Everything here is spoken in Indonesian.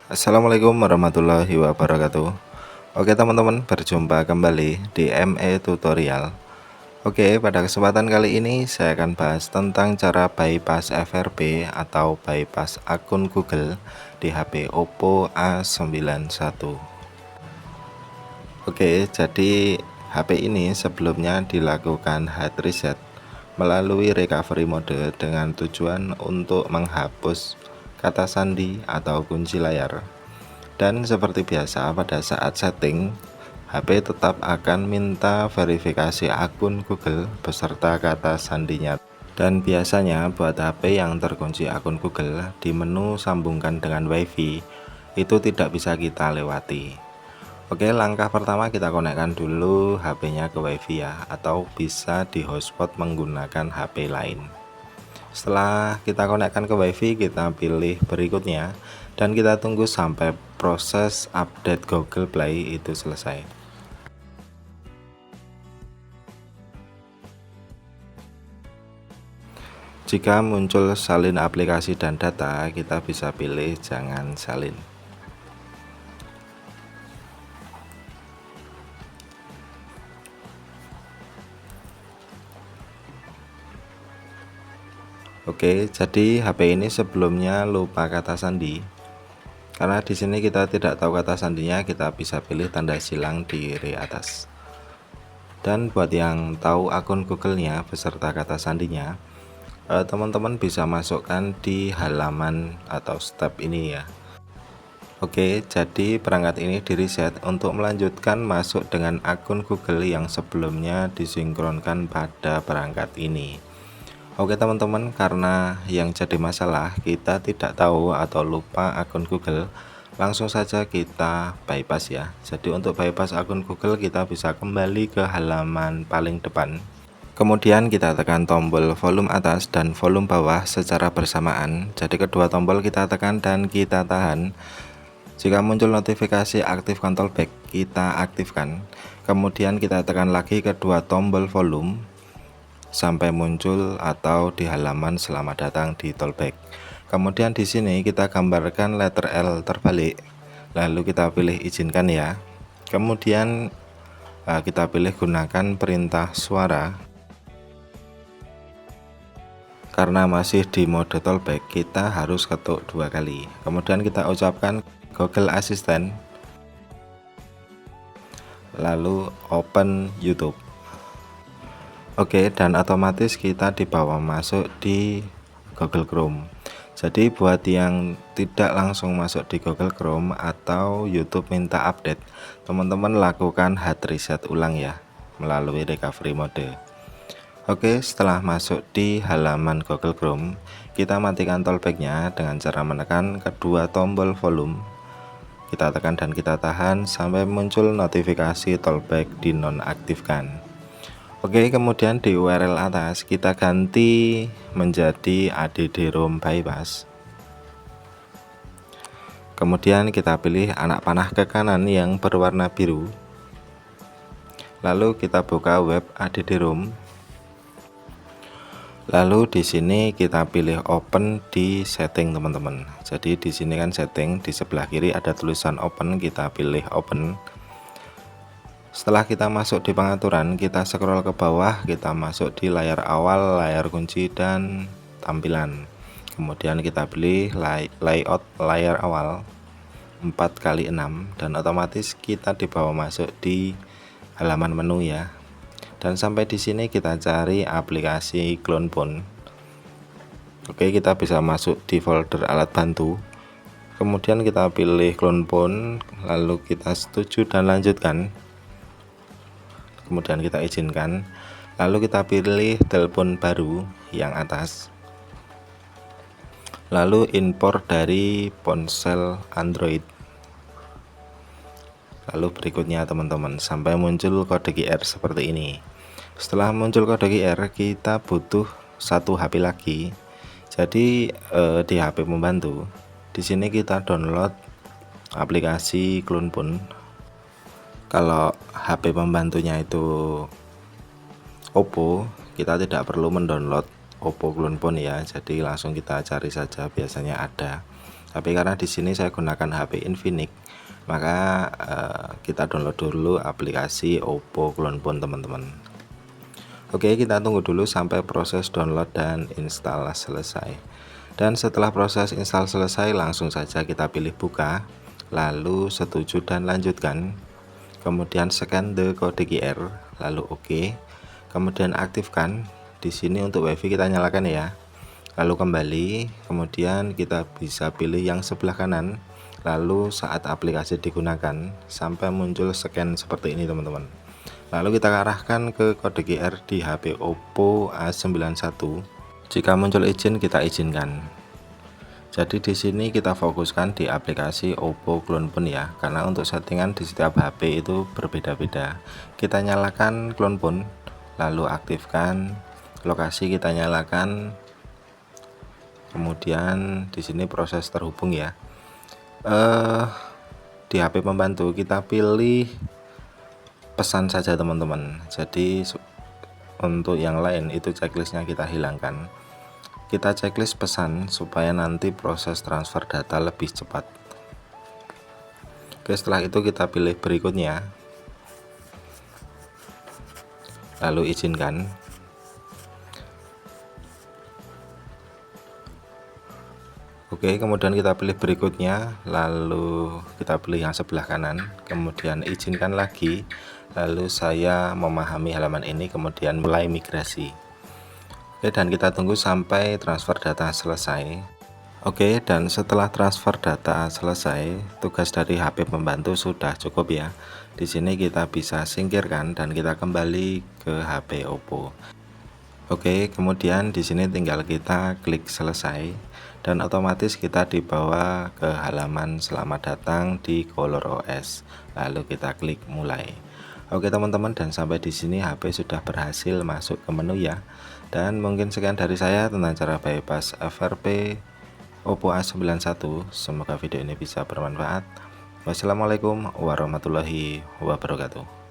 Assalamualaikum warahmatullahi wabarakatuh. Oke teman-teman, berjumpa kembali di ME Tutorial. Oke, pada kesempatan kali ini saya akan bahas tentang cara bypass FRP atau bypass akun Google di HP Oppo A91. Oke, jadi HP ini sebelumnya dilakukan hard reset melalui recovery mode dengan tujuan untuk menghapus kata sandi atau kunci layar. Dan seperti biasa pada saat setting, HP tetap akan minta verifikasi akun Google beserta kata sandinya. Dan biasanya buat HP yang terkunci akun Google di menu sambungkan dengan WiFi itu tidak bisa kita lewati. Oke, langkah pertama kita konekkan dulu HP-nya ke WiFi ya, atau bisa di hotspot menggunakan HP lain. Setelah kita konekkan ke WiFi, kita pilih berikutnya dan kita tunggu sampai proses update Google Play itu selesai. Jika muncul salin aplikasi dan data, kita bisa pilih jangan salin. Oke, jadi HP ini sebelumnya lupa kata sandi. Karena di sini kita tidak tahu kata sandinya, kita bisa pilih tanda silang di kiri atas. Dan buat yang tahu akun Google-nya beserta kata sandinya, teman-teman bisa masukkan di halaman atau step ini ya. Oke, jadi perangkat ini di reset untuk melanjutkan masuk dengan akun Google yang sebelumnya disinkronkan pada perangkat ini. Oke teman-teman, karena yang jadi masalah kita tidak tahu atau lupa akun Google, langsung saja kita bypass ya. Jadi untuk bypass akun Google kita bisa kembali ke halaman paling depan. Kemudian kita tekan tombol volume atas dan volume bawah secara bersamaan. Jadi kedua tombol kita tekan dan kita tahan. Jika muncul notifikasi aktif control back, kita aktifkan. Kemudian kita tekan lagi kedua tombol volume sampai muncul atau di halaman selamat datang di Tollback. Kemudian di sini kita gambarkan letter L terbalik, lalu kita pilih izinkan ya. Kemudian kita pilih gunakan perintah suara. Karena masih di mode Tollback, kita harus ketuk 2 kali. Kemudian kita ucapkan Google Assistant, lalu open YouTube. Oke, dan otomatis kita dibawa masuk di Google Chrome. Jadi buat yang tidak langsung masuk di Google Chrome atau YouTube minta update, teman-teman lakukan hard reset ulang ya melalui recovery mode. Oke, setelah masuk di halaman Google Chrome, kita matikan Tollback-nya dengan cara menekan kedua tombol volume. Kita tekan dan kita tahan sampai muncul notifikasi Tollback dinonaktifkan. Oke, kemudian di URL atas kita ganti menjadi add-rom bypass. Kemudian kita pilih anak panah ke kanan yang berwarna biru. Lalu kita buka web add-rom. Lalu di sini kita pilih open di setting teman-teman. Jadi di sini kan setting, di sebelah kiri ada tulisan open, kita pilih open. Setelah kita masuk di pengaturan, kita scroll ke bawah, kita masuk di layar awal, layar kunci, dan tampilan. Kemudian kita pilih layout layar awal 4x6 dan otomatis kita dibawa masuk di halaman menu ya. Dan sampai di sini kita cari aplikasi clone phone. Oke, kita bisa masuk di folder alat bantu. Kemudian kita pilih clone phone, lalu kita setuju dan lanjutkan. Kemudian kita izinkan, lalu kita pilih telepon baru yang atas, lalu import dari ponsel Android. Lalu berikutnya teman-teman sampai muncul kode QR seperti ini. Setelah muncul kode QR, kita butuh satu HP lagi. Jadi di HP pembantu di sini kita download aplikasi clone phone. Kalau HP pembantunya itu Oppo, kita tidak perlu mendownload Oppo clone phone ya. Jadi langsung kita cari saja, biasanya ada. Tapi karena di sini saya gunakan HP Infinix, maka kita download dulu aplikasi Oppo Clone Phone teman-teman. Oke, kita tunggu dulu sampai proses download dan install selesai. Dan setelah proses install selesai, langsung saja kita pilih buka, lalu setuju dan lanjutkan. Kemudian scan the kode QR, lalu oke. Kemudian aktifkan. Di sini untuk WiFi kita nyalakan ya. Lalu kembali, kemudian kita bisa pilih yang sebelah kanan. Lalu saat aplikasi digunakan sampai muncul scan seperti ini teman-teman. Lalu kita arahkan ke kode QR di HP Oppo A91. Jika muncul izin, kita izinkan. Jadi di sini kita fokuskan di aplikasi Oppo Clone Phone ya, karena untuk settingan di setiap HP itu berbeda-beda. Kita nyalakan Clone Phone, lalu aktifkan lokasi, kita nyalakan. Kemudian di sini proses terhubung ya. Di HP pembantu kita pilih pesan saja teman-teman. Jadi untuk yang lain itu checklistnya kita hilangkan. Kita checklist pesan supaya nanti proses transfer data lebih cepat. Oke, setelah itu kita pilih berikutnya, lalu izinkan. Oke, kemudian kita pilih berikutnya, lalu kita pilih yang sebelah kanan, kemudian izinkan lagi, lalu saya memahami halaman ini, kemudian mulai migrasi. Oke, dan kita tunggu sampai transfer data selesai. Oke, dan setelah transfer data selesai, tugas dari HP pembantu sudah cukup ya. Di sini kita bisa singkirkan dan kita kembali ke HP Oppo. Oke, kemudian di sini tinggal kita klik selesai dan otomatis kita dibawa ke halaman selamat datang di ColorOS. Lalu kita klik mulai. Oke teman-teman, dan sampai di sini HP sudah berhasil masuk ke menu ya. Dan mungkin sekian dari saya tentang cara bypass FRP Oppo A91. Semoga video ini bisa bermanfaat. Wassalamualaikum warahmatullahi wabarakatuh.